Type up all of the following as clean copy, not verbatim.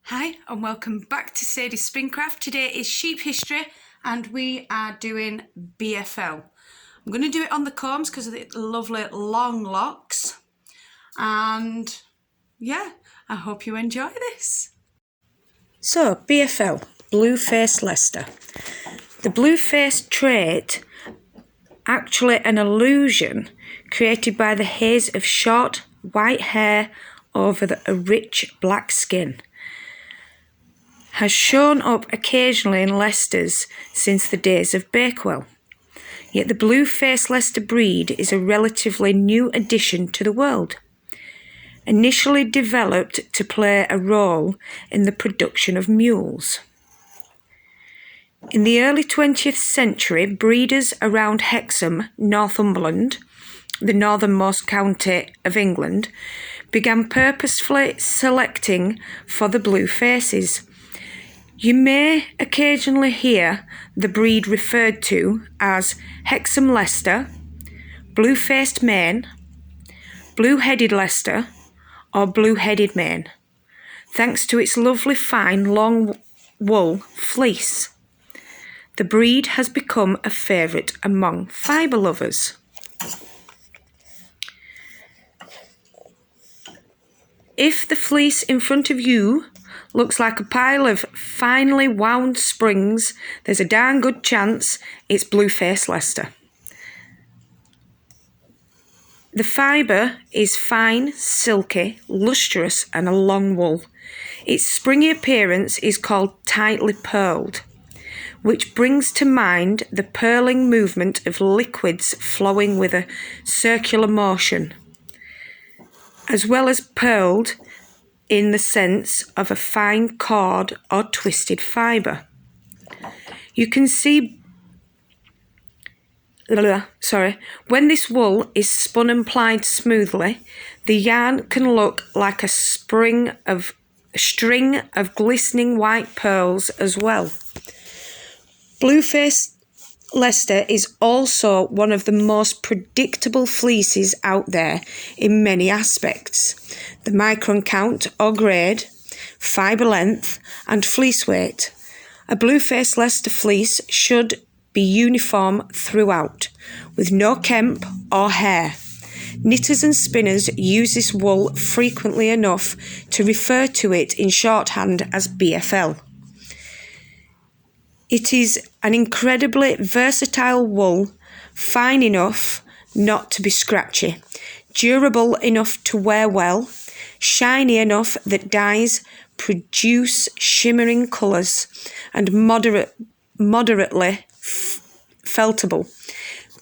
Hi and welcome back to Sadie's Spincraft. Today is sheep history and we are doing BFL. I'm going to do it on the combs because of the lovely long locks. And yeah, I hope you enjoy this. So BFL, Bluefaced Leicester. The bluefaced trait, actually an illusion created by the haze of short white hair over a rich black skin, has shown up occasionally in Leicesters since the days of Bakewell. Yet the Bluefaced Leicester breed is a relatively new addition to the world, initially developed to play a role in the production of mules. In the early 20th century, breeders around Hexham, Northumberland, the northernmost county of England, began purposefully selecting for the blue faces. You may occasionally hear the breed referred to as Hexham Leicester, Blue-faced Maine, Blue-headed Leicester, or Blue-headed Maine, thanks to its lovely fine long wool fleece. The breed has become a favourite among fibre lovers. If the fleece in front of you looks like a pile of finely wound springs, there's a darn good chance it's Bluefaced Leicester. The fibre is fine, silky, lustrous and a long wool. Its springy appearance is called tightly pearled, which brings to mind the purling movement of liquids flowing with a circular motion, as well as pearled in the sense of a fine cord or twisted fibre. You can see, when this wool is spun and plied smoothly, the yarn can look like a string of glistening white pearls as well. Bluefaced Leicester is also one of the most predictable fleeces out there in many aspects. The micron count or grade, fibre length and fleece weight. A Bluefaced Leicester fleece should be uniform throughout, with no kemp or hair. Knitters and spinners use this wool frequently enough to refer to it in shorthand as BFL. It is an incredibly versatile wool, fine enough not to be scratchy, durable enough to wear well, shiny enough that dyes produce shimmering colours, and moderately feltable.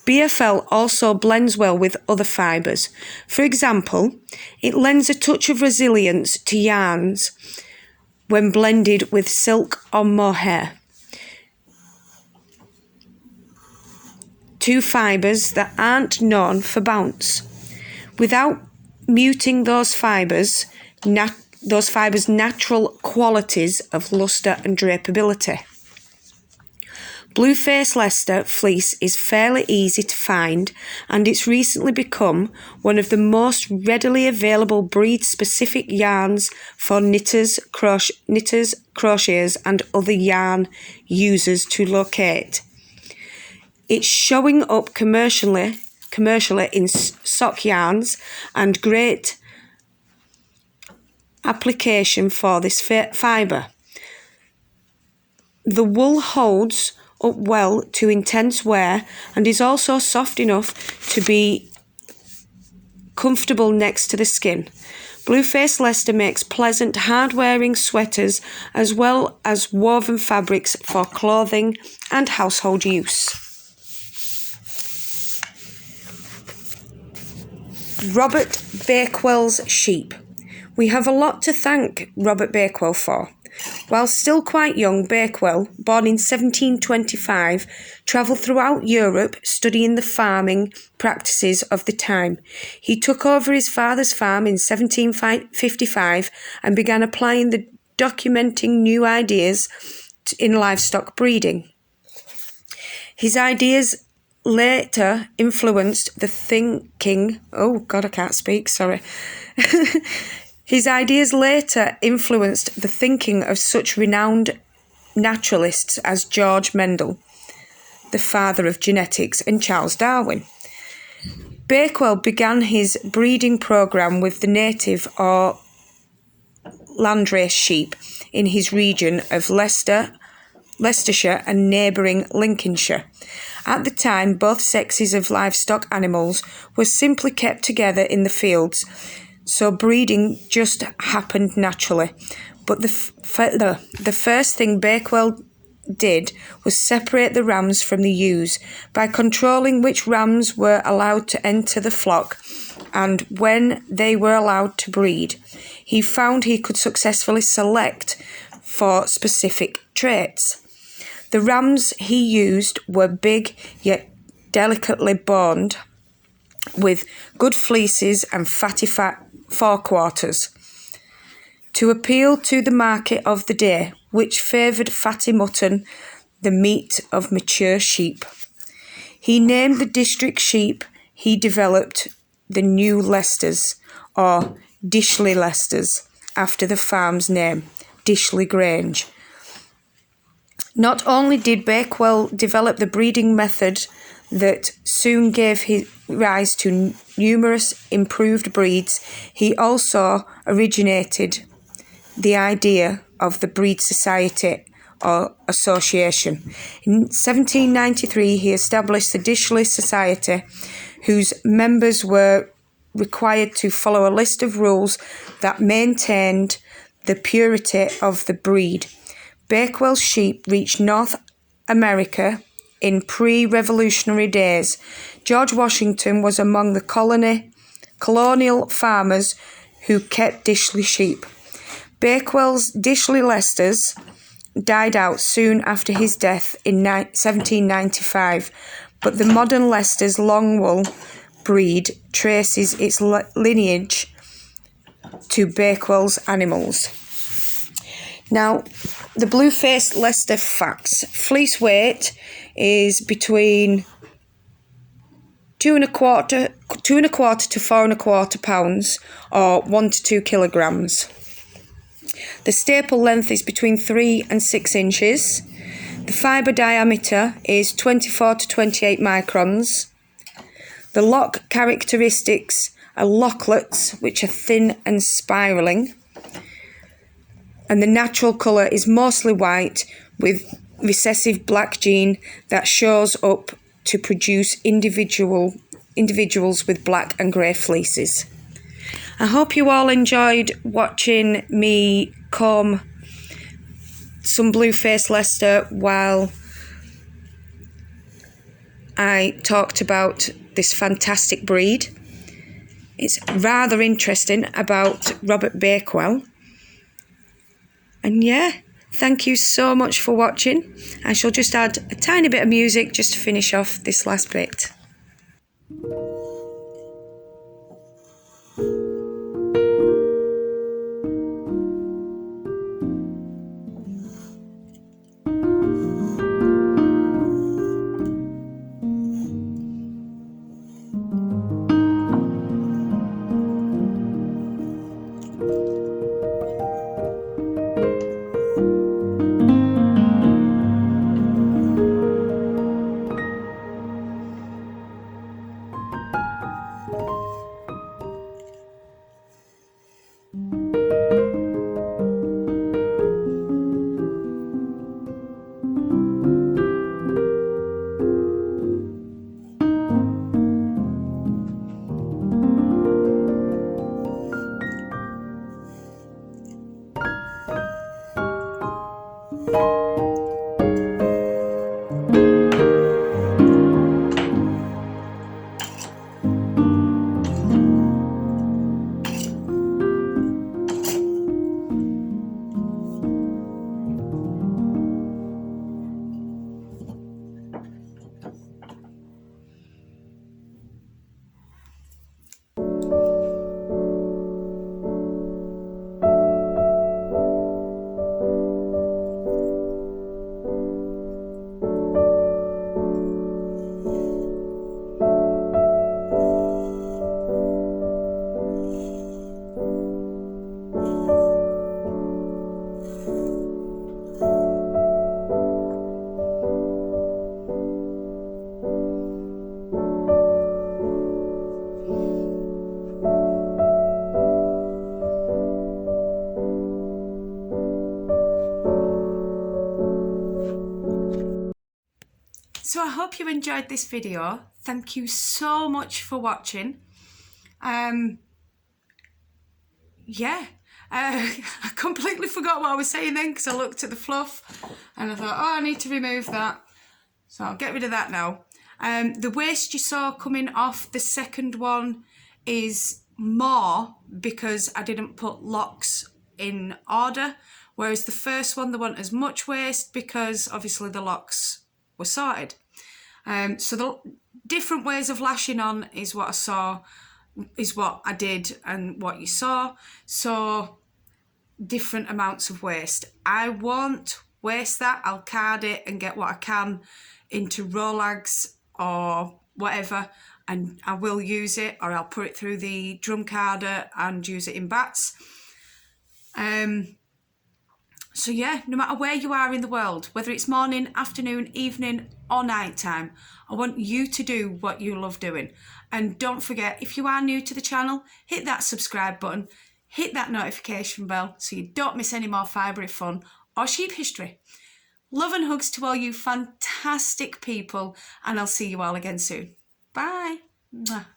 BFL also blends well with other fibres. For example, it lends a touch of resilience to yarns when blended with silk or mohair. Two fibres that aren't known for bounce, without muting those fibres' natural qualities of lustre and drapability. Bluefaced Leicester fleece is fairly easy to find, and it's recently become one of the most readily available breed-specific yarns for knitters, crocheters, and other yarn users to locate. It's showing up commercially in sock yarns, and great application for this fibre. The wool holds up well to intense wear and is also soft enough to be comfortable next to the skin. Bluefaced Leicester makes pleasant, hard-wearing sweaters as well as woven fabrics for clothing and household use. Robert Bakewell's sheep. We have a lot to thank Robert Bakewell for. While still quite young, Bakewell, born in 1725, travelled throughout Europe studying the farming practices of the time. He took over his father's farm in 1755 and began documenting new ideas in livestock breeding. His ideas later influenced the thinking His ideas later influenced the thinking of such renowned naturalists as George Mendel, the father of genetics, and Charles Darwin. Bakewell began his breeding programme with the native or landrace sheep in his region of Leicestershire and neighbouring Lincolnshire. At the time, both sexes of livestock animals were simply kept together in the fields, so breeding just happened naturally. But the first thing Bakewell did was separate the rams from the ewes by controlling which rams were allowed to enter the flock and when they were allowed to breed. He found he could successfully select for specific traits. The rams he used were big yet delicately boned, with good fleeces and fatty forequarters, to appeal to the market of the day, which favoured fatty mutton, the meat of mature sheep. He named the district sheep he developed the New Leicesters, or Dishley Leicesters, after the farm's name, Dishley Grange. Not only did Bakewell develop the breeding method that soon gave rise to numerous improved breeds, he also originated the idea of the Breed Society or Association. In 1793, he established the Dishley Society, whose members were required to follow a list of rules that maintained the purity of the breed. Bakewell's sheep reached North America in pre-revolutionary days. George Washington was among the colonial farmers who kept Dishley sheep. Bakewell's Dishley Leicesters died out soon after his death in 1795, but the modern Leicester's long wool breed traces its lineage to Bakewell's animals. Now, the Bluefaced Leicester facts. Fleece weight is between 2¼ to 4¼ pounds, or 1 to 2 kilograms. The staple length is between 3 and 6 inches. The fibre diameter is 24 to 28 microns. The lock characteristics are locklets, which are thin and spiralling. And the natural colour is mostly white with recessive black gene that shows up to produce individuals with black and grey fleeces. I hope you all enjoyed watching me comb some Bluefaced Leicester while I talked about this fantastic breed. It's rather interesting about Robert Bakewell. And yeah, thank you so much for watching. I shall just add a tiny bit of music just to finish off this last bit. So I hope you enjoyed this video. Thank you so much for watching. I completely forgot what I was saying then because I looked at the fluff and I thought, oh, I need to remove that. So I'll get rid of that now. The waste you saw coming off the second one is more because I didn't put locks in order, whereas the first one, there wasn't as much waste because obviously the locks were sorted. So the different ways of lashing on is what I saw, is what I did and what you saw. So different amounts of waste. I won't waste that. I'll card it and get what I can into Rolags or whatever, and I will use it, or I'll put it through the drum carder and use it in bats. So yeah, no matter where you are in the world, whether it's morning, afternoon, evening or night time, I want you to do what you love doing. And don't forget, if you are new to the channel, hit that subscribe button, hit that notification bell so you don't miss any more fibre fun or sheep history. Love and hugs to all you fantastic people, and I'll see you all again soon. Bye. Mwah.